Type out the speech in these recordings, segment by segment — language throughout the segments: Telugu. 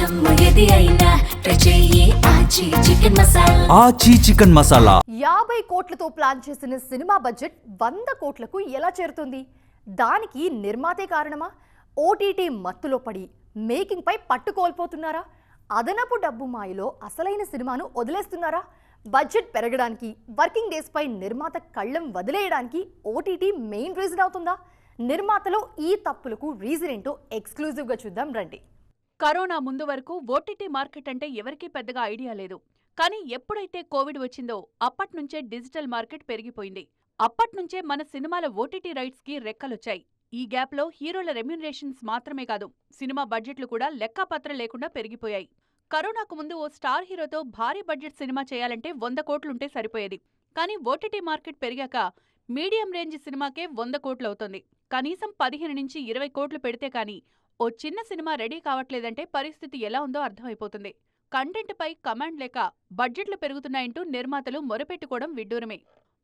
ఏది అయినా ట్రై చెయ్యి ఆచి చికెన్ మసాలా. ఆచి చికెన్ మసాలా 50 కోట్లతో ప్లాన్ చేసిన సినిమా బడ్జెట్ 100 కోట్లకు ఎలా చేరుతుంది? దానికి నిర్మాతే కారణమా? ఓటీటీ మత్తులో పడి మేకింగ్ పై పట్టు కోల్పోతున్నారా? అదనపు డబ్బు మాయలో అసలైన సినిమాను వదిలేస్తున్నారా? బడ్జెట్ పెరగడానికి, వర్కింగ్ డేస్ పై నిర్మాత కళ్ళం వదిలేయడానికి ఓటీటీ మెయిన్ రీజన్ అవుతుందా? నిర్మాతలో ఈ తప్పులకు రీజన్ ఏంటో ఎక్స్క్లూజివ్గా చూద్దాం రండి. కరోనా ముందు వరకు ఓటీటీ మార్కెట్ అంటే ఎవరికీ పెద్దగా ఐడియా లేదు. కానీ ఎప్పుడైతే కోవిడ్ వచ్చిందో అప్పట్నుంచే డిజిటల్ మార్కెట్ పెరిగిపోయింది. అప్పట్నుంచే మన సినిమాల ఓటీటీ రైట్స్ కి రెక్కలొచ్చాయి. ఈ గ్యాప్లో హీరోల రెమ్యూనరేషన్స్ మాత్రమే కాదు, సినిమా బడ్జెట్లు కూడా లెక్కాపత్ర లేకుండా పెరిగిపోయాయి. కరోనాకు ముందు ఓ స్టార్ హీరోతో భారీ బడ్జెట్ సినిమా చేయాలంటే 100 కోట్లుంటే సరిపోయేది. కానీ ఓటీటీ మార్కెట్ పెరిగాక మీడియం రేంజ్ సినిమాకే 100 కోట్లవుతోంది. కనీసం 15 నుంచి 20 కోట్లు పెడితే కానీ ఓ చిన్న సినిమా రెడీ కావట్లేదంటే పరిస్థితి ఎలా ఉందో అర్థమైపోతుంది. కంటెంట్ పై కమాండ్ లేక బడ్జెట్లు పెరుగుతున్నాయంటూ నిర్మాతలు మొరపెట్టుకోవడం విడ్డూరమే.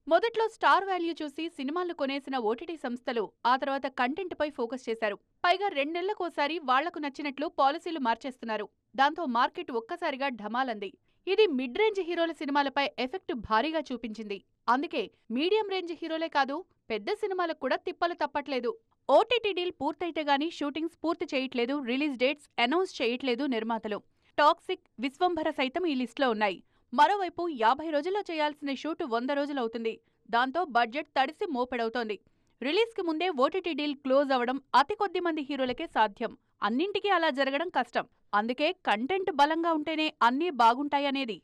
మొదట్లో స్టార్ వాల్యూ చూసి సినిమాలు కొనేసిన ఓటీటీ సంస్థలు ఆ తర్వాత కంటెంట్ పై ఫోకస్ చేశారు. పైగా 2 నెలలకోసారి వాళ్లకు నచ్చినట్లు పాలసీలు మార్చేస్తున్నారు. దాంతో మార్కెట్ ఒక్కసారిగా ఢమాలంది. ఇది మిడ్ రేంజ్ హీరోల సినిమాలపై ఎఫెక్ట్ భారీగా చూపించింది. అందుకే మీడియం రేంజ్ హీరోలే కాదు, పెద్ద సినిమాలకు కూడా తిప్పలు తప్పట్లేదు. ఓటీటీ డీల్ పూర్తయితే గానీ షూటింగ్స్ పూర్తి చేయట్లేదు, రిలీజ్ డేట్స్ అనౌన్స్ చేయట్లేదు నిర్మాతలు. టాక్సిక్, విశ్వంభర సైతం ఈ లిస్టులో ఉన్నాయి. మరోవైపు 50 రోజుల్లో చేయాల్సిన షూట్ 100 రోజులవుతుంది. దాంతో బడ్జెట్ తడిసి మోపెడవుతోంది. రిలీజ్కి ముందే ఓటీటీ డీల్ క్లోజ్ అవడం అతి కొద్ది మంది హీరోలకే సాధ్యం. అన్నింటికీ అలా జరగడం కష్టం. అందుకే కంటెంట్ బలంగా ఉంటేనే అన్నీ బాగుంటాయనేది